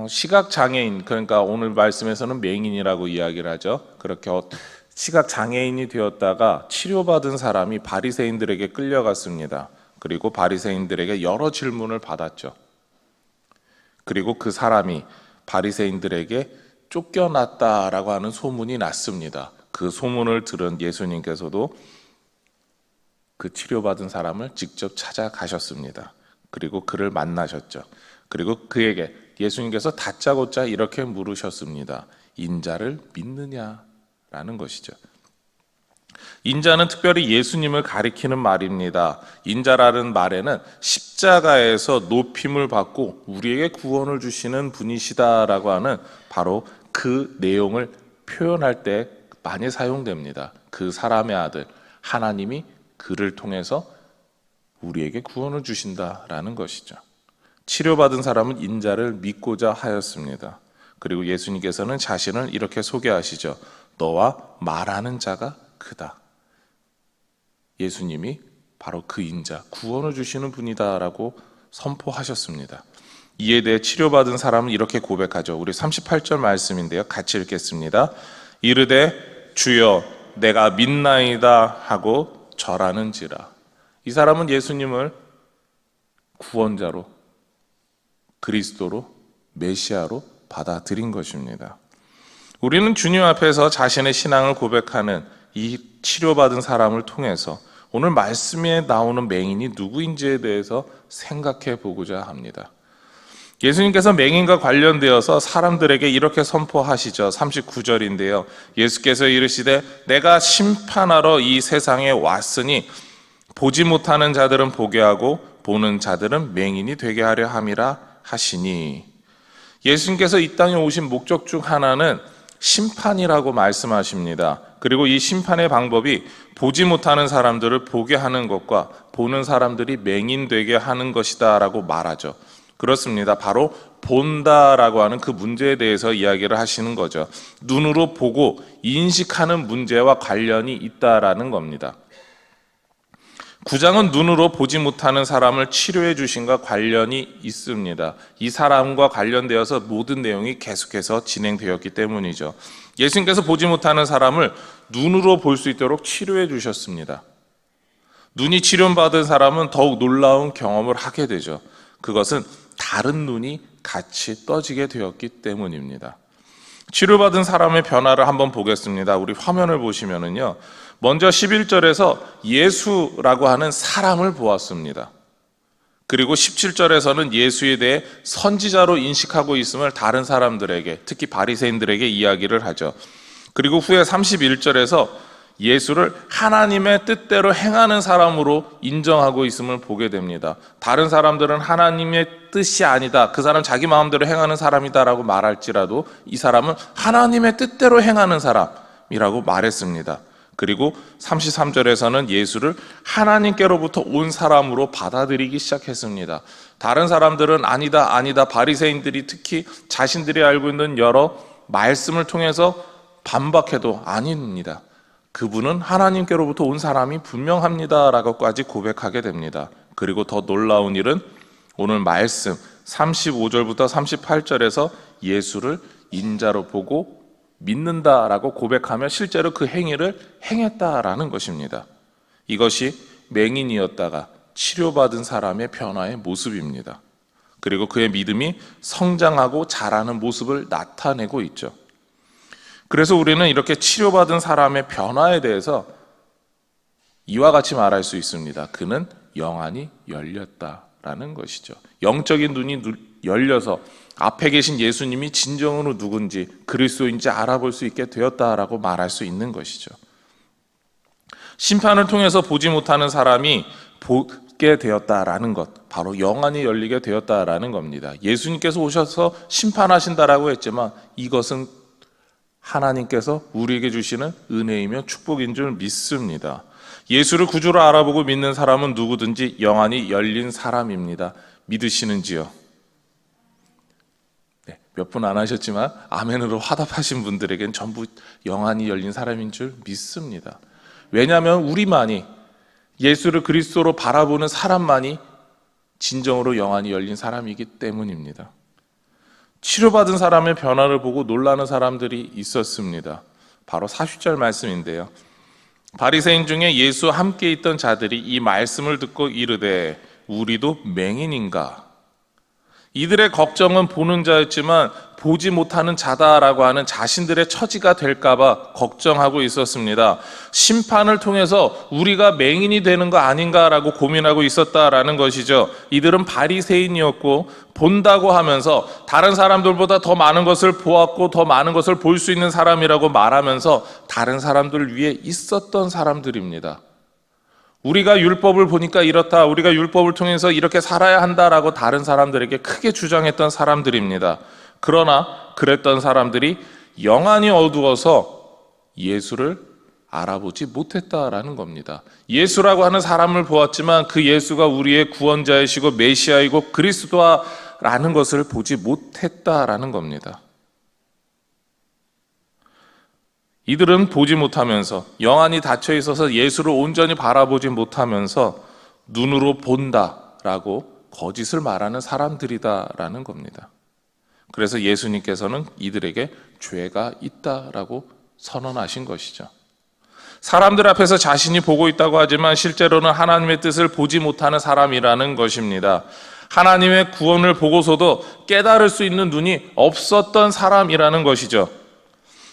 시각장애인, 그러니까 오늘 말씀에서는 맹인이라고 이야기를 하죠. 그렇게 시각장애인이 되었다가 치료받은 사람이 바리새인들에게 끌려갔습니다. 그리고 바리새인들에게 여러 질문을 받았죠. 그리고 그 사람이 바리새인들에게 쫓겨났다라고 하는 소문이 났습니다. 그 소문을 들은 예수님께서도 그 치료받은 사람을 직접 찾아가셨습니다. 그리고 그를 만나셨죠. 그리고 그에게 예수님께서 다짜고짜 이렇게 물으셨습니다. 인자를 믿느냐라는 것이죠. 인자는 특별히 예수님을 가리키는 말입니다. 인자라는 말에는 십자가에서 높임을 받고 우리에게 구원을 주시는 분이시다라고 하는 바로 그 내용을 표현할 때 많이 사용됩니다. 그 사람의 아들 하나님이 그를 통해서 우리에게 구원을 주신다라는 것이죠. 치료받은 사람은 인자를 믿고자 하였습니다. 그리고 예수님께서는 자신을 이렇게 소개하시죠. 너와 말하는 자가 그다. 예수님이 바로 그 인자, 구원을 주시는 분이다라고 선포하셨습니다. 이에 대해 치료받은 사람은 이렇게 고백하죠. 우리 38절 말씀인데요. 같이 읽겠습니다. 이르되 주여 내가 믿나이다 하고 절하는지라. 이 사람은 예수님을 구원자로, 그리스도로, 메시아로 받아들인 것입니다. 우리는 주님 앞에서 자신의 신앙을 고백하는 이 치료받은 사람을 통해서 오늘 말씀에 나오는 맹인이 누구인지에 대해서 생각해 보고자 합니다. 예수님께서 맹인과 관련되어서 사람들에게 이렇게 선포하시죠. 39절인데요. 예수께서 이르시되 내가 심판하러 이 세상에 왔으니 보지 못하는 자들은 보게 하고 보는 자들은 맹인이 되게 하려 함이라 하시니, 예수님께서 이 땅에 오신 목적 중 하나는 심판이라고 말씀하십니다. 그리고 이 심판의 방법이 보지 못하는 사람들을 보게 하는 것과 보는 사람들이 맹인되게 하는 것이다 라고 말하죠. 그렇습니다. 바로 본다라고 하는 그 문제에 대해서 이야기를 하시는 거죠. 눈으로 보고 인식하는 문제와 관련이 있다라는 겁니다. 9장은 눈으로 보지 못하는 사람을 치료해 주신과 관련이 있습니다. 이 사람과 관련되어서 모든 내용이 계속해서 진행되었기 때문이죠. 예수님께서 보지 못하는 사람을 눈으로 볼 수 있도록 치료해 주셨습니다. 눈이 치료받은 사람은 더욱 놀라운 경험을 하게 되죠. 그것은 다른 눈이 같이 떠지게 되었기 때문입니다. 치료받은 사람의 변화를 한번 보겠습니다. 우리 화면을 보시면은요. 먼저 11절에서 예수라고 하는 사람을 보았습니다. 그리고 17절에서는 예수에 대해 선지자로 인식하고 있음을 다른 사람들에게, 특히 바리새인들에게 이야기를 하죠. 그리고 후에 31절에서 예수를 하나님의 뜻대로 행하는 사람으로 인정하고 있음을 보게 됩니다. 다른 사람들은 하나님의 뜻이 아니다, 그 사람 자기 마음대로 행하는 사람이다라고 말할지라도 이 사람은 하나님의 뜻대로 행하는 사람이라고 말했습니다. 그리고 33절에서는 예수를 하나님께로부터 온 사람으로 받아들이기 시작했습니다. 다른 사람들은 아니다, 아니다, 바리새인들이 특히 자신들이 알고 있는 여러 말씀을 통해서 반박해도 아닙니다. 그분은 하나님께로부터 온 사람이 분명합니다 라고까지 고백하게 됩니다. 그리고 더 놀라운 일은 오늘 말씀 35절부터 38절에서 예수를 인자로 보고 믿는다라고 고백하며 실제로 그 행위를 행했다라는 것입니다. 이것이 맹인이었다가 치료받은 사람의 변화의 모습입니다. 그리고 그의 믿음이 성장하고 자라는 모습을 나타내고 있죠. 그래서 우리는 이렇게 치료받은 사람의 변화에 대해서 이와 같이 말할 수 있습니다. 그는 영안이 열렸다라는 것이죠. 영적인 눈이 열려서 앞에 계신 예수님이 진정으로 누군지 그리스도인지 알아볼 수 있게 되었다라고 말할 수 있는 것이죠. 심판을 통해서 보지 못하는 사람이 보게 되었다라는 것, 바로 영안이 열리게 되었다라는 겁니다. 예수님께서 오셔서 심판하신다라고 했지만 이것은 하나님께서 우리에게 주시는 은혜이며 축복인 줄 믿습니다. 예수를 구주로 알아보고 믿는 사람은 누구든지 영안이 열린 사람입니다. 믿으시는지요? 몇 분 안 하셨지만 아멘으로 화답하신 분들에겐 전부 영안이 열린 사람인 줄 믿습니다. 왜냐하면 우리만이, 예수를 그리스도로 바라보는 사람만이 진정으로 영안이 열린 사람이기 때문입니다. 치료받은 사람의 변화를 보고 놀라는 사람들이 있었습니다. 바로 40절 말씀인데요. 바리새인 중에 예수와 함께 있던 자들이 이 말씀을 듣고 이르되 우리도 맹인인가? 이들의 걱정은 보는 자였지만 보지 못하는 자다라고 하는 자신들의 처지가 될까봐 걱정하고 있었습니다. 심판을 통해서 우리가 맹인이 되는 거 아닌가라고 고민하고 있었다라는 것이죠. 이들은 바리새인이었고 본다고 하면서 다른 사람들보다 더 많은 것을 보았고 더 많은 것을 볼 수 있는 사람이라고 말하면서 다른 사람들 위에 있었던 사람들입니다. 우리가 율법을 보니까 이렇다, 우리가 율법을 통해서 이렇게 살아야 한다라고 다른 사람들에게 크게 주장했던 사람들입니다. 그러나 그랬던 사람들이 영안이 어두워서 예수를 알아보지 못했다라는 겁니다. 예수라고 하는 사람을 보았지만 그 예수가 우리의 구원자이시고 메시아이고 그리스도라는 것을 보지 못했다라는 겁니다. 이들은 보지 못하면서 영안이 닫혀 있어서 예수를 온전히 바라보지 못하면서 눈으로 본다라고 거짓을 말하는 사람들이다라는 겁니다. 그래서 예수님께서는 이들에게 죄가 있다라고 선언하신 것이죠. 사람들 앞에서 자신이 보고 있다고 하지만 실제로는 하나님의 뜻을 보지 못하는 사람이라는 것입니다. 하나님의 구원을 보고서도 깨달을 수 있는 눈이 없었던 사람이라는 것이죠.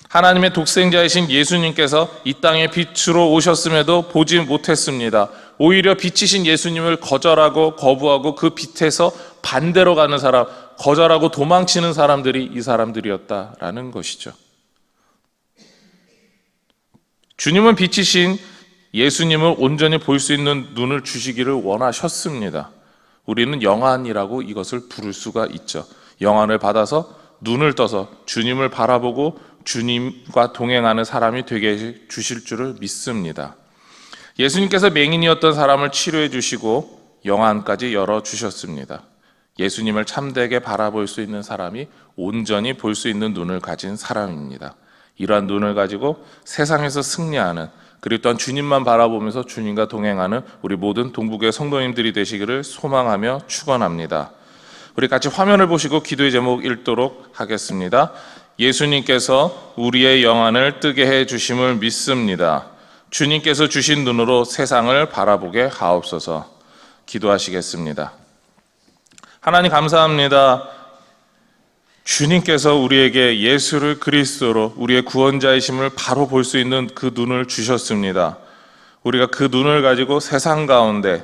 하나님의 독생자이신 예수님께서 이 땅에 빛으로 오셨음에도 보지 못했습니다. 오히려 빛이신 예수님을 거절하고 거부하고 그 빛에서 반대로 가는 사람, 거절하고 도망치는 사람들이 이 사람들이었다라는 것이죠. 주님은 빛이신 예수님을 온전히 볼 수 있는 눈을 주시기를 원하셨습니다. 우리는 영안이라고 이것을 부를 수가 있죠. 영안을 받아서 눈을 떠서 주님을 바라보고 주님과 동행하는 사람이 되게 주실 줄을 믿습니다. 예수님께서 맹인이었던 사람을 치료해 주시고 영안까지 열어주셨습니다. 예수님을 참되게 바라볼 수 있는 사람이 온전히 볼 수 있는 눈을 가진 사람입니다. 이러한 눈을 가지고 세상에서 승리하는, 그리고 또한 주님만 바라보면서 주님과 동행하는 우리 모든 동북의 성도님들이 되시기를 소망하며 축원합니다. 우리 같이 화면을 보시고 기도의 제목 읽도록 하겠습니다. 예수님께서 우리의 영안을 뜨게 해 주심을 믿습니다. 주님께서 주신 눈으로 세상을 바라보게 하옵소서. 기도하시겠습니다. 하나님 감사합니다. 주님께서 우리에게 예수를 그리스도로 우리의 구원자이심을 바로 볼 수 있는 그 눈을 주셨습니다. 우리가 그 눈을 가지고 세상 가운데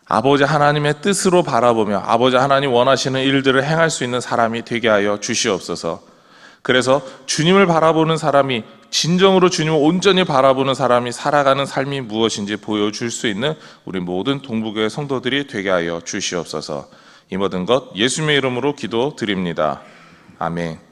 아버지 하나님의 뜻으로 바라보며 아버지 하나님 원하시는 일들을 행할 수 있는 사람이 되게 하여 주시옵소서. 그래서 주님을 바라보는 사람이, 진정으로 주님을 온전히 바라보는 사람이 살아가는 삶이 무엇인지 보여줄 수 있는 우리 모든 동북교회 성도들이 되게 하여 주시옵소서. 이 모든 것 예수님의 이름으로 기도드립니다. 아멘.